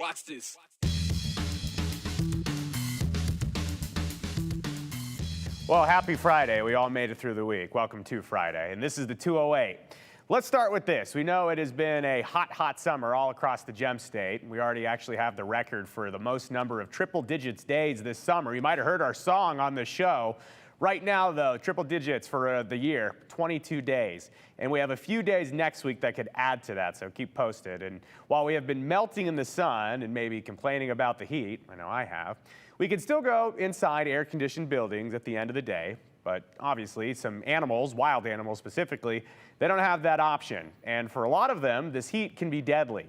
Watch this. Well, happy Friday. We all made it through the week. Welcome to Friday. And this is the 208. Let's start with this. We know it has been a hot summer all across the Gem State. We already actually have the record for the most number of triple digits days this summer. You might have heard our song on the show. Right now, though, triple digits for the year, 22 days. And we have a few days next week that could add to that, so keep posted. And while we have been melting in the sun and maybe complaining about the heat, I know I have, we can still go inside air-conditioned buildings at the end of the day. But obviously, some animals, wild animals specifically, they don't have that option. And for a lot of them, this heat can be deadly.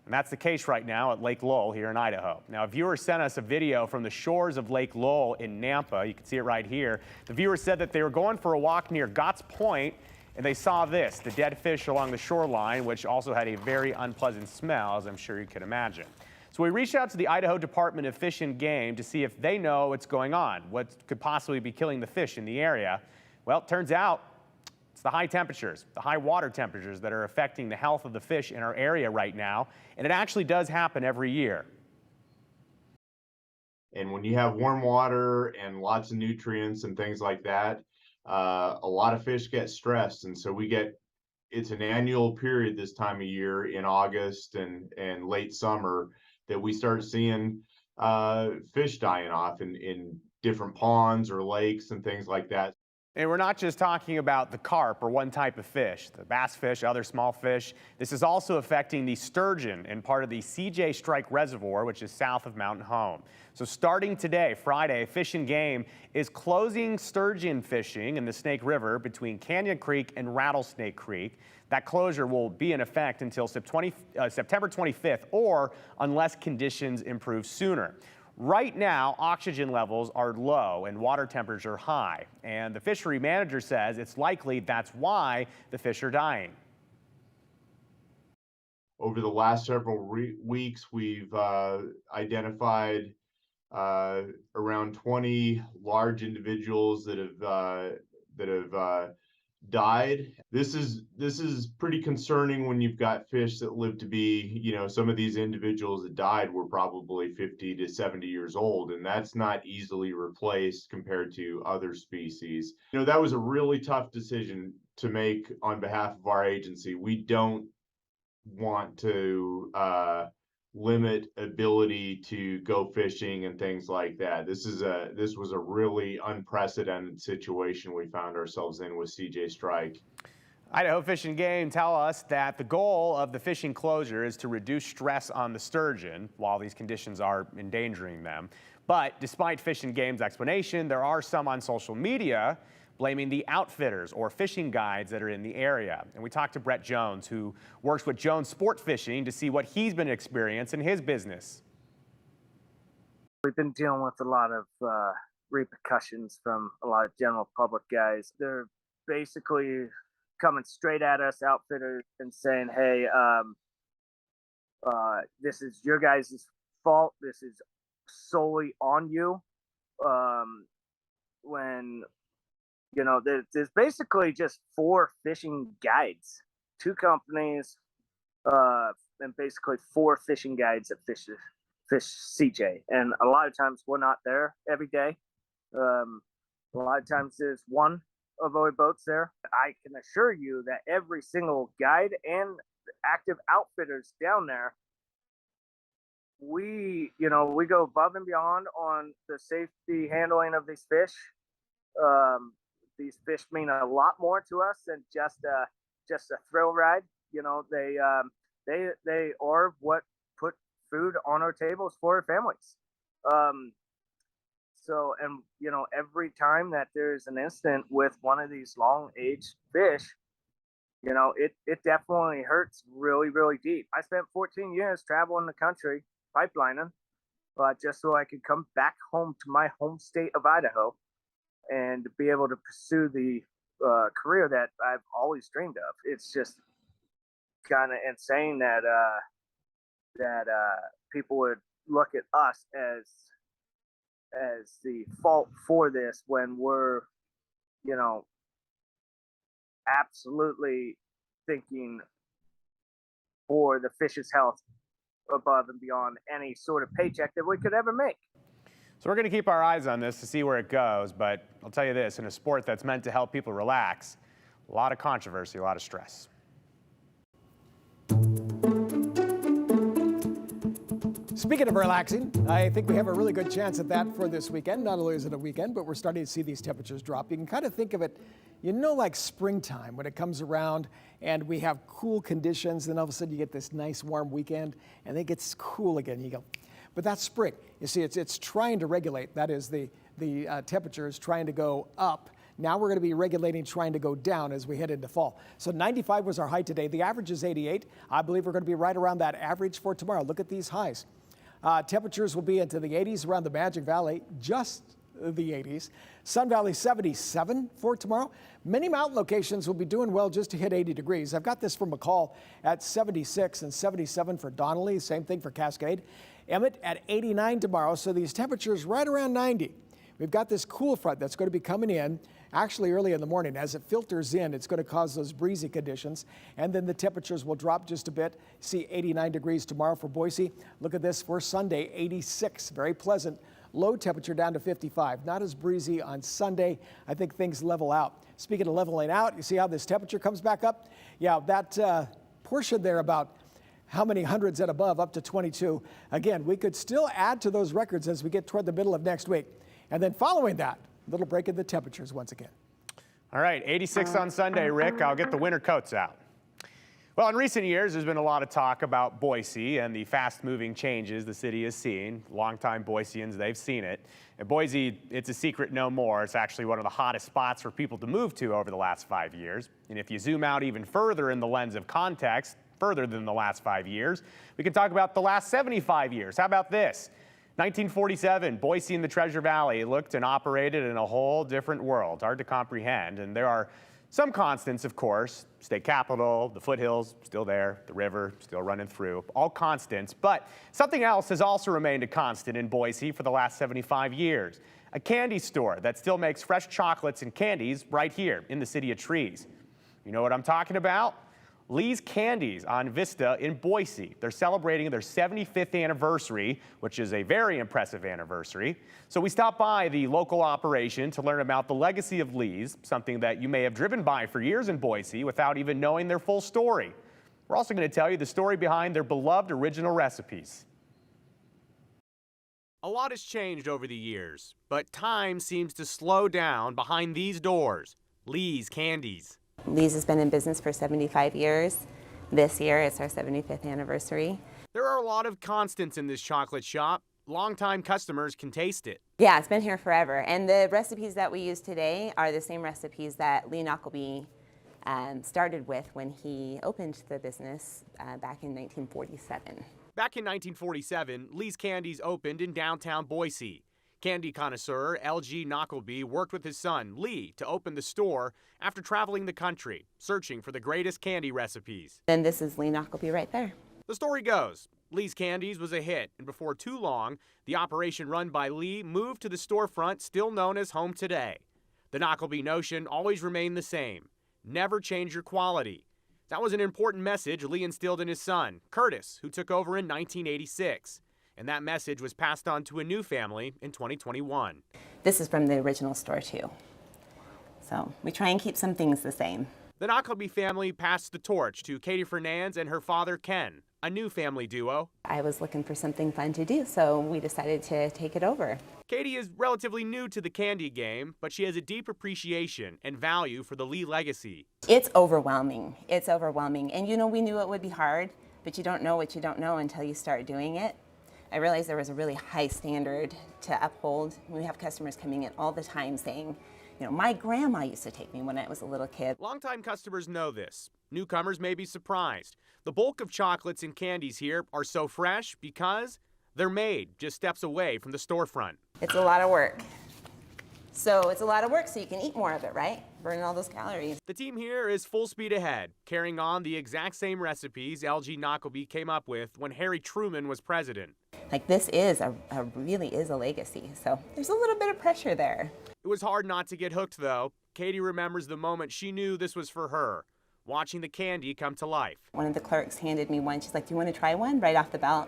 And that's the case right now at Lake Lowell here in Idaho. Now, a viewer sent us a video from the shores of Lake Lowell in Nampa. You can see it right here. The viewer said that they were going for a walk near Gotts Point, and they saw this, the dead fish along the shoreline, which also had a very unpleasant smell, as I'm sure you can imagine. So we reached out to the Idaho Department of Fish and Game to see if they know what's going on, what could possibly be killing the fish in the area. Well, it turns out it's the high temperatures, the high water temperatures that are affecting the health of the fish in our area right now, and it actually does happen every year. And when you have warm water and lots of nutrients and things like that, a lot of fish get stressed, and so it's an annual period this time of year in August and late summer that we start seeing fish dying off in different ponds or lakes and things like that. And we're not just talking about the carp or one type of fish, the bass fish, other small fish. This is also affecting the sturgeon in part of the CJ Strike Reservoir, which is south of Mountain Home. So starting today, Friday, Fish and Game is closing sturgeon fishing in the Snake River between Canyon Creek and Rattlesnake Creek. That closure will be in effect until September 25th, or unless conditions improve sooner. Right now, oxygen levels are low and water temperatures are high, and the fishery manager says it's likely that's why the fish are dying. Over the last several weeks, we've identified around 20 large individuals that have died. This is pretty concerning when you've got fish that live to be, some of these individuals that died were probably 50 to 70 years old, and that's not easily replaced compared to other species. That was a really tough decision to make on behalf of our agency. We don't want to limit ability to go fishing and things like that. This was a really unprecedented situation we found ourselves in with CJ Strike. Idaho Fish and Game tell us that the goal of the fishing closure is to reduce stress on the sturgeon while these conditions are endangering them. But despite Fish and Game's explanation, there are some on social media blaming the outfitters or fishing guides that are in the area. And we talked to Brett Jones, who works with Jones Sport Fishing, to see what he's been experiencing in his business. We've been dealing with a lot of repercussions from a lot of general public guys. They're basically coming straight at us outfitters and saying, hey, this is your guys' fault. This is solely on you. When there's basically just 4 fishing guides, 2 companies, and basically 4 fishing guides that fish CJ. And a lot of times we're not there every day. A lot of times there's one of our boats there. I can assure you that every single guide and active outfitters down there, we go above and beyond on the safety handling of these fish. These fish mean a lot more to us than just a thrill ride. They are what put food on our tables for our families. Every time that there's an incident with one of these long-aged fish, it definitely hurts really, really deep. I spent 14 years traveling the country pipelining, just so I could come back home to my home state of Idaho and be able to pursue the career that I've always dreamed of. It's just kind of insane that people would look at us as the fault for this when we're, absolutely thinking for the fish's health above and beyond any sort of paycheck that we could ever make. So we're going to keep our eyes on this to see where it goes, but I'll tell you this, in a sport that's meant to help people relax, a lot of controversy, a lot of stress. Speaking of relaxing, I think we have a really good chance at that for this weekend. Not only is it a weekend, but we're starting to see these temperatures drop. You can kind of think of it, like springtime when it comes around and we have cool conditions, then all of a sudden you get this nice warm weekend and it gets cool again. You go, but that's spring. You see, it's trying to regulate. That is, the temperature is trying to go up. Now we're going to be regulating, trying to go down as we head into fall. So 95 was our high today. The average is 88. I believe we're going to be right around that average for tomorrow. Look at these highs. Temperatures will be into the 80s around the Magic Valley, just the 80s. Sun Valley 77 for tomorrow. Many mountain locations will be doing well just to hit 80 degrees. I've got this from McCall at 76 and 77 for Donnelly. Same thing for Cascade. Emmett at 89 tomorrow. So these temperatures right around 90. We've got this cool front that's going to be coming in actually early in the morning. As it filters in, it's going to cause those breezy conditions, and then the temperatures will drop just a bit. See 89 degrees tomorrow for Boise. Look at this for Sunday, 86, very pleasant. Low temperature down to 55. Not as breezy on Sunday. I think things level out. Speaking of leveling out, you see how this temperature comes back up? Yeah, that portion there about how many hundreds and above, up to 22. Again, we could still add to those records as we get toward the middle of next week. And then following that, a little break in the temperatures once again. All right, 86 on Sunday, Rick. I'll get the winter coats out. Well, in recent years, there's been a lot of talk about Boise and the fast-moving changes the city has seen. Longtime Boiseans, they've seen it. And Boise, it's a secret no more. It's actually one of the hottest spots for people to move to over the last 5 years. And if you zoom out even further in the lens of context, further than the last 5 years, we can talk about the last 75 years. How about this? 1947, Boise in the Treasure Valley looked and operated in a whole different world. Hard to comprehend. And there are some constants, of course. State Capitol, the foothills, still there. The river, still running through. All constants. But something else has also remained a constant in Boise for the last 75 years. A candy store that still makes fresh chocolates and candies right here in the City of Trees. You know what I'm talking about? Lee's Candies on Vista in Boise. They're celebrating their 75th anniversary, which is a very impressive anniversary. So we stopped by the local operation to learn about the legacy of Lee's, something that you may have driven by for years in Boise without even knowing their full story. We're also going to tell you the story behind their beloved original recipes. A lot has changed over the years, but time seems to slow down behind these doors. Lee's Candies. Lee's has been in business for 75 years. This year, it's our 75th anniversary. There are a lot of constants in this chocolate shop. Longtime customers can taste it. Yeah, it's been here forever. And the recipes that we use today are the same recipes that Lee Knockleby started with when he opened the business back in 1947. Back in 1947, Lee's Candies opened in downtown Boise. Candy connoisseur L.G. Knockleby worked with his son, Lee, to open the store after traveling the country, searching for the greatest candy recipes. And this is Lee Knockleby right there. The story goes, Lee's Candies was a hit, and before too long, the operation run by Lee moved to the storefront still known as home today. The Knockleby notion always remained the same. Never change your quality. That was an important message Lee instilled in his son, Curtis, who took over in 1986. And that message was passed on to a new family in 2021. This is from the original store too. So we try and keep some things the same. The Knockleby family passed the torch to Katie Fernandez and her father, Ken, a new family duo. I was looking for something fun to do, so we decided to take it over. Katie is relatively new to the candy game, but she has a deep appreciation and value for the Lee legacy. It's overwhelming. It's overwhelming. And we knew it would be hard, but you don't know what you don't know until you start doing it. I realized there was a really high standard to uphold. We have customers coming in all the time saying, my grandma used to take me when I was a little kid. Longtime customers know this. Newcomers may be surprised. The bulk of chocolates and candies here are so fresh because they're made just steps away from the storefront. It's a lot of work. So it's a lot of work so you can eat more of it, right? Burning all those calories. The team here is full speed ahead, carrying on the exact same recipes L.G. Knockleby came up with when Harry Truman was president. Like this is really is a legacy, so there's a little bit of pressure there. It was hard not to get hooked though. Katie remembers the moment she knew this was for her. watching the candy come to life. One of the clerks handed me one. She's like, "Do you want to try one?" Right off the belt.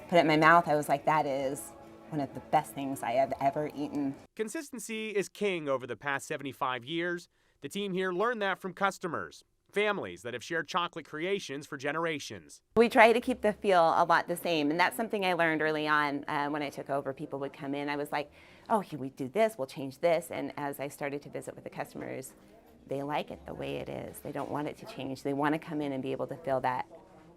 Put it in my mouth. I was like, that is one of the best things I have ever eaten. Consistency is king over the past 75 years. The team here learned that from customers, families that have shared chocolate creations for generations. We try to keep the feel a lot the same, and that's something I learned early on when I took over. People would come in. I was like, "Oh, here we do this, we'll change this." And as I started to visit with the customers, they like it the way it is. They don't want it to change. They want to come in and be able to feel that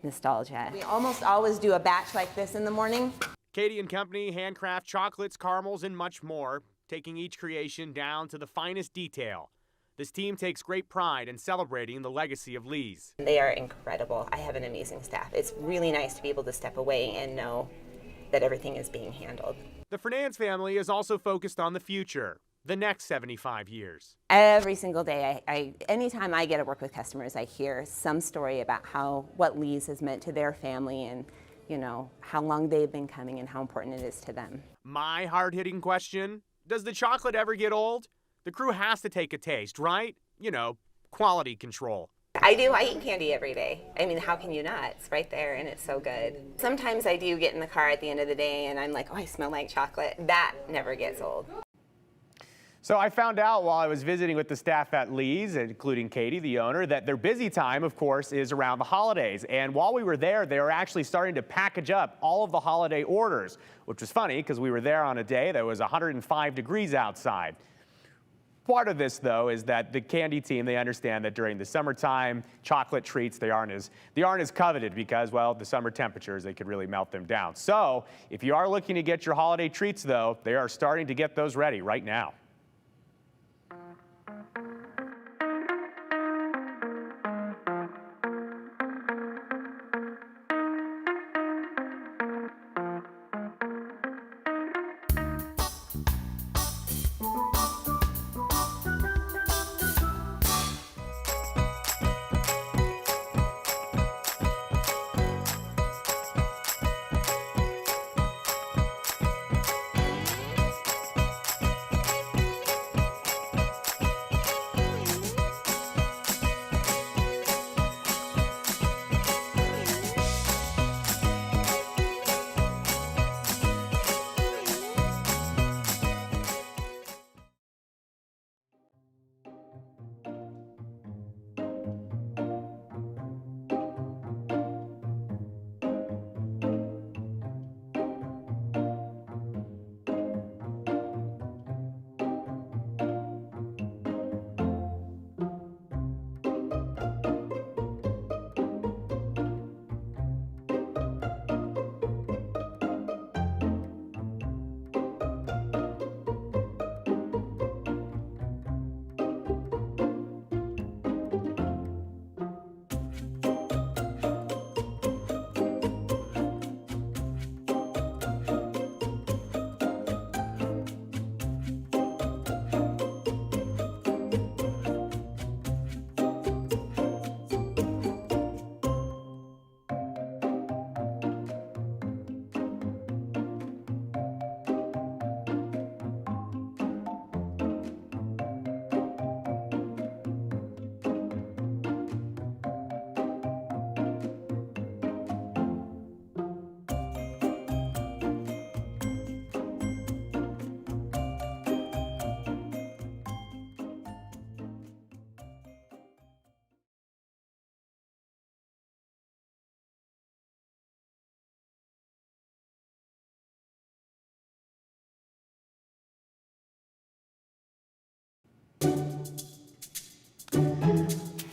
nostalgia. We almost always do a batch like this in the morning. Katie and Company handcraft chocolates, caramels, and much more, taking each creation down to the finest detail. This team takes great pride in celebrating the legacy of Lee's. They are incredible. I have an amazing staff. It's really nice to be able to step away and know that everything is being handled. The Fernandez family is also focused on the future, the next 75 years. Every single day, anytime I get to work with customers, I hear some story about what Lee's has meant to their family and, you know, how long they've been coming and how important it is to them. My hard-hitting question, does the chocolate ever get old? The crew has to take a taste, right? You know, quality control. I do. I eat candy every day. I mean, how can you not? It's right there and it's so good. Sometimes I do get in the car at the end of the day and I'm like, "Oh, I smell like chocolate." That never gets old. So I found out while I was visiting with the staff at Lee's, including Katie, the owner, that their busy time, of course, is around the holidays. And while we were there, they were actually starting to package up all of the holiday orders, which was funny because we were there on a day that was 105 degrees outside. Part of this, though, is that the candy team, they understand that during the summertime, chocolate treats, they aren't as coveted because, well, the summer temperatures, they could really melt them down. So if you are looking to get your holiday treats, though, they are starting to get those ready right now.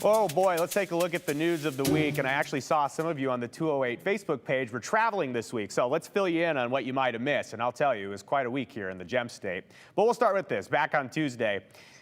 Oh boy, let's take a look at the news of the week. And I actually saw some of you on the 208 Facebook page were traveling this week. So let's fill you in on what you might have missed. And I'll tell you, it was quite a week here in the Gem State. But we'll start with this. Back on Tuesday,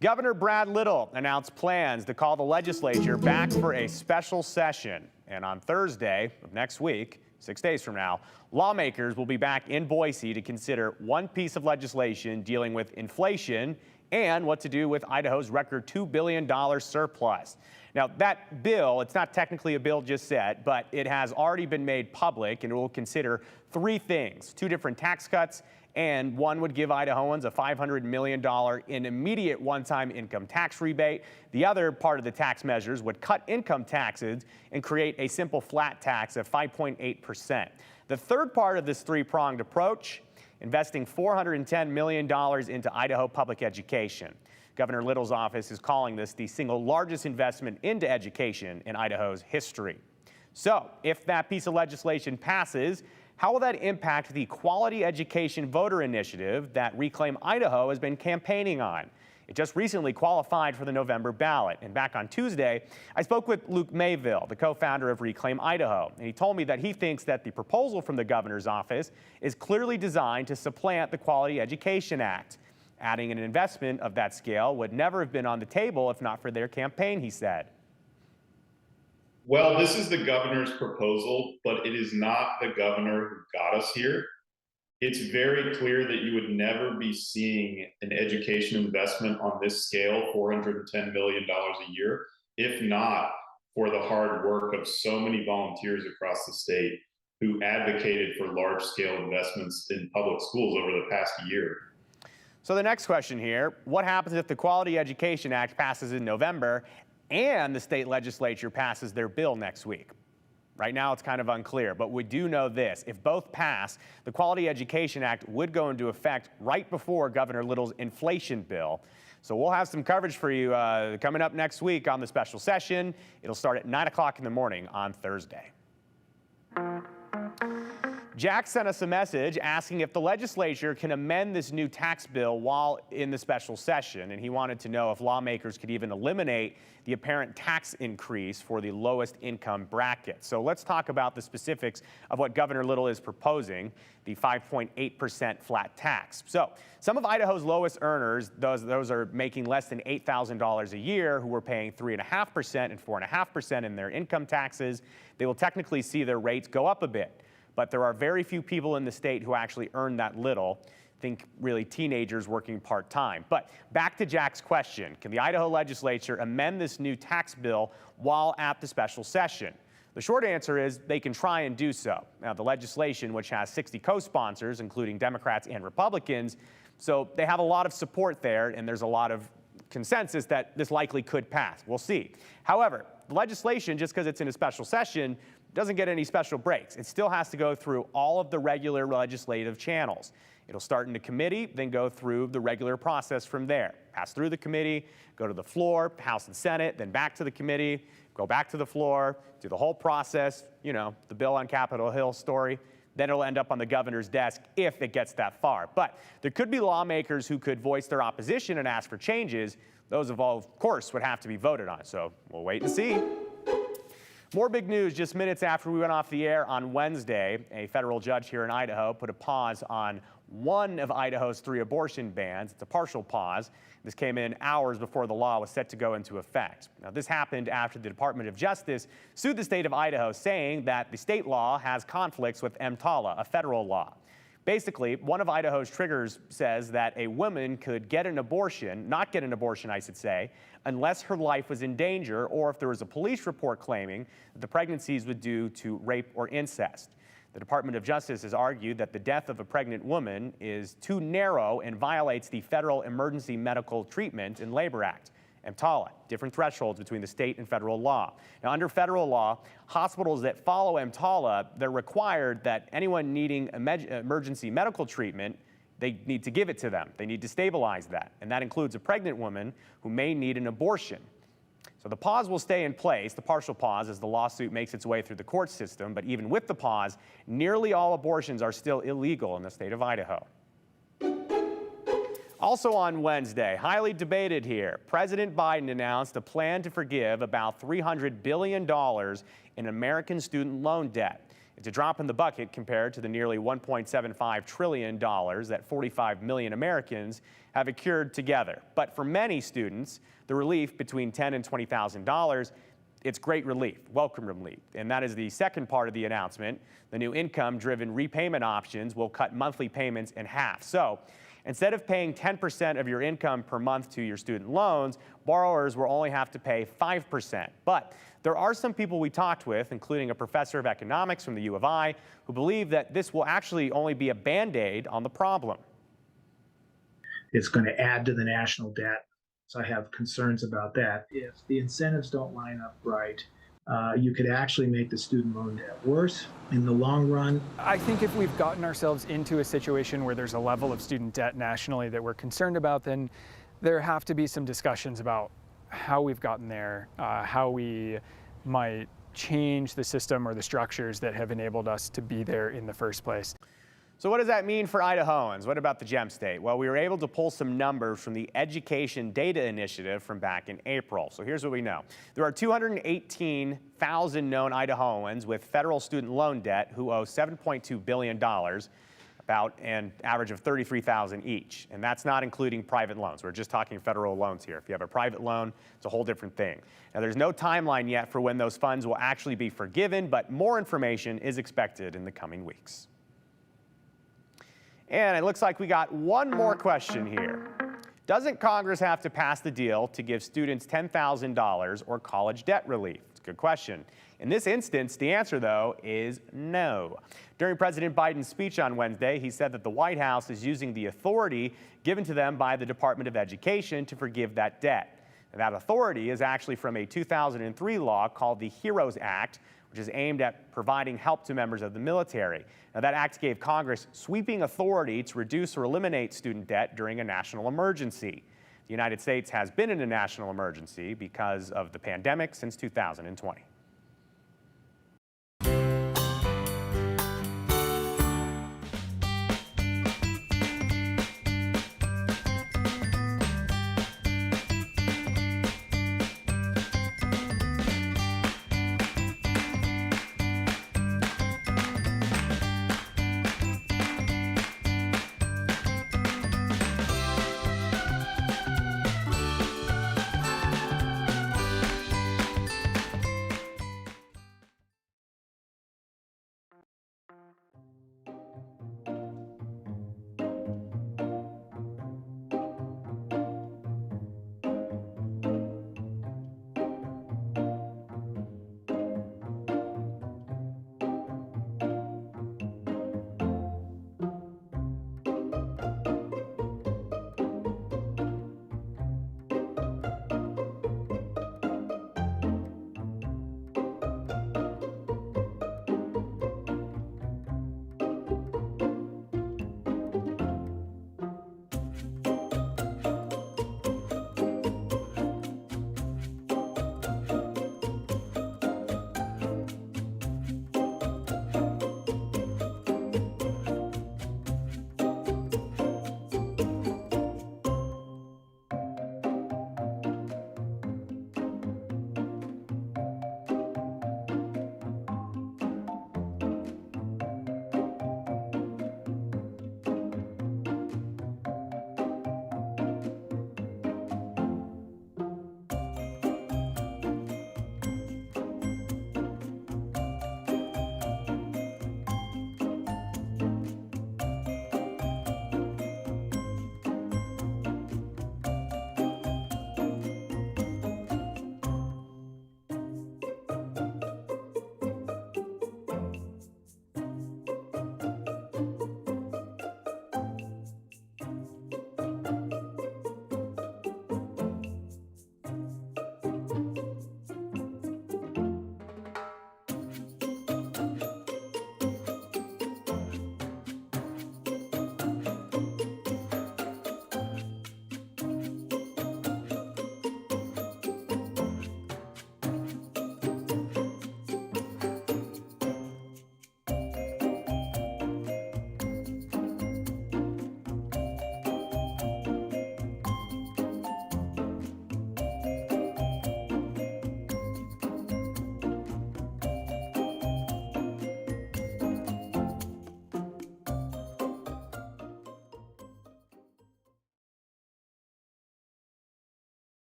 Governor Brad Little announced plans to call the legislature back for a special session. And on Thursday of next week, 6 days from now, lawmakers will be back in Boise to consider one piece of legislation dealing with inflation and what to do with Idaho's record $2 billion surplus. Now, that bill, it's not technically a bill just yet, but it has already been made public, and it will consider three things: 2 different tax cuts And one would give Idahoans a $500 million in immediate one-time income tax rebate. The other part of the tax measures would cut income taxes and create a simple flat tax of 5.8%. The third part of this three-pronged approach, investing $410 million into Idaho public education. Governor Little's office is calling this the single largest investment into education in Idaho's history. So, if that piece of legislation passes, how will that impact the Quality Education Voter Initiative that Reclaim Idaho has been campaigning on? It just recently qualified for the November ballot. And back on Tuesday, I spoke with Luke Mayville, the co-founder of Reclaim Idaho. And he told me that he thinks that the proposal from the governor's office is clearly designed to supplant the Quality Education Act. Adding an investment of that scale would never have been on the table if not for their campaign, he said. Well, this is the governor's proposal, but it is not the governor who got us here. It's very clear that you would never be seeing an education investment on this scale, $410 million a year, if not for the hard work of so many volunteers across the state who advocated for large-scale investments in public schools over the past year. So the next question here, what happens if the Quality Education Act passes in November and the state legislature passes their bill next week? Right now, it's kind of unclear, but we do know this. If both pass, the Quality Education Act would go into effect right before Governor Little's inflation bill. So we'll have some coverage for you coming up next week on the special session. It'll start at 9 o'clock in the morning on Thursday. Jack sent us a message asking if the legislature can amend this new tax bill while in the special session, and he wanted to know if lawmakers could even eliminate the apparent tax increase for the lowest income bracket. So let's talk about the specifics of what Governor Little is proposing, the 5.8% flat tax. So some of Idaho's lowest earners, those are making less than $8,000 a year, who were paying 3.5% and 4.5% in their income taxes, they will technically see their rates go up a bit. But there are very few people in the state who actually earn that little. Think really teenagers working part-time. But back to Jack's question, can the Idaho legislature amend this new tax bill while at the special session? The short answer is they can try and do so. Now, the legislation, which has 60 co-sponsors, including Democrats and Republicans, so they have a lot of support there, and there's a lot of consensus that this likely could pass. We'll see. However, the legislation, just because it's in a special session, doesn't get any special breaks. It still has to go through all of the regular legislative channels. It'll start in the committee, then go through the regular process from there. Pass through the committee, go to the floor, House and Senate, then back to the committee, go back to the floor, do the whole process, you know, the bill on Capitol Hill story. Then it'll end up on the governor's desk if it gets that far. But there could be lawmakers who could voice their opposition and ask for changes. Those, of course, would have to be voted on. So we'll wait and see. More big news just minutes after we went off the air on Wednesday. A federal judge here in Idaho put a pause on one of Idaho's 3 abortion bans. It's a partial pause. This came in hours before the law was set to go into effect. Now, this happened after the Department of Justice sued the state of Idaho, saying that the state law has conflicts with EMTALA, a federal law. Basically, one of Idaho's triggers says that a woman could get an abortion, not get an abortion, I should say, unless her life was in danger or if there was a police report claiming that the pregnancies were due to rape or incest. The Department of Justice has argued that the death of a pregnant woman is too narrow and violates the Federal Emergency Medical Treatment and Labor Act, EMTALA, different thresholds between the state and federal law. Now, under federal law, hospitals that follow EMTALA, they're required that anyone needing emergency medical treatment, they need to give it to them. They need to stabilize that. And that includes a pregnant woman who may need an abortion. So the pause will stay in place, the partial pause, as the lawsuit makes its way through the court system. But even with the pause, nearly all abortions are still illegal in the state of Idaho. Also on Wednesday, highly debated here, President Biden announced a plan to forgive about $300 billion in American student loan debt. It's a drop in the bucket compared to the nearly $1.75 trillion that 45 million Americans have accrued together. But for many students, the relief between $10,000 and $20,000 It's great relief, welcome relief. And that is the second part of the announcement. The new income-driven repayment options will cut monthly payments in half. So instead of paying 10% of your income per month to your student loans, borrowers will only have to pay 5%. But there are some people we talked with, including a professor of economics from the U of I, who believe that this will actually only be a Band-Aid on the problem. It's going to add to the national debt. So I have concerns about that. If the incentives don't line up right, you could actually make the student loan debt worse in the long run. I think if we've gotten ourselves into a situation where there's a level of student debt nationally that we're concerned about, then there have to be some discussions about how we've gotten there, how we might change the system or the structures that have enabled us to be there in the first place. So what does that mean for Idahoans? What about the Gem State? Well, we were able to pull some numbers from the Education Data Initiative from back in April. So here's what we know. There are 218,000 known Idahoans with federal student loan debt who owe $7.2 billion, about an average of $33,000 each. And that's not including private loans. We're just talking federal loans here. If you have a private loan, it's a whole different thing. Now, there's no timeline yet for when those funds will actually be forgiven, but more information is expected in the coming weeks. And it looks like we got one more question here. Doesn't Congress have to pass the deal to give students $10,000 or college debt relief? It's a good question. In this instance, the answer, though, is no. During President Biden's speech on Wednesday, he said that the White House is using the authority given to them by the Department of Education to forgive that debt. And that authority is actually from a 2003 law called the HEROES Act, which is aimed at providing help to members of the military. Now, that act gave Congress sweeping authority to reduce or eliminate student debt during a national emergency. The United States has been in a national emergency because of the pandemic since 2020.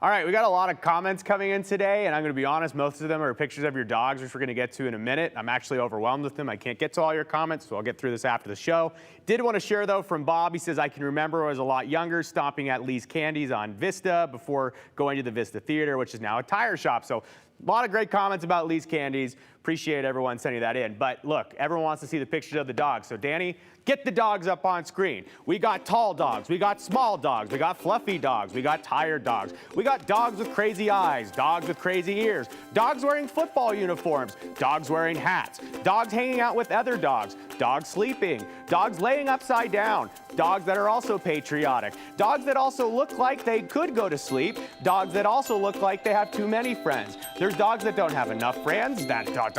All right, we got a lot of comments coming in today, and I'm going to be honest, most of them are pictures of your dogs, which we're going to get to in a minute. I'm actually overwhelmed with them. I can't get to all your comments, so I'll get through this after the show. Did want to share, though, from Bob. He says, I can remember when I was a lot younger, stopping at Lee's Candies on Vista before going to the Vista Theater, which is now a tire shop. So a lot of great comments about Lee's Candies. Appreciate everyone sending that in. But look, everyone wants to see the pictures of the dogs. So Danny, get the dogs up on screen. We got tall dogs, we got small dogs, we got fluffy dogs, we got tired dogs, we got dogs with crazy eyes, dogs with crazy ears, dogs wearing football uniforms, dogs wearing hats, dogs hanging out with other dogs, dogs sleeping, dogs laying upside down, dogs that are also patriotic, dogs that also look like they could go to sleep, dogs that also look like they have too many friends. There's dogs that don't have enough friends,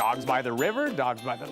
dogs by the river, dogs by the...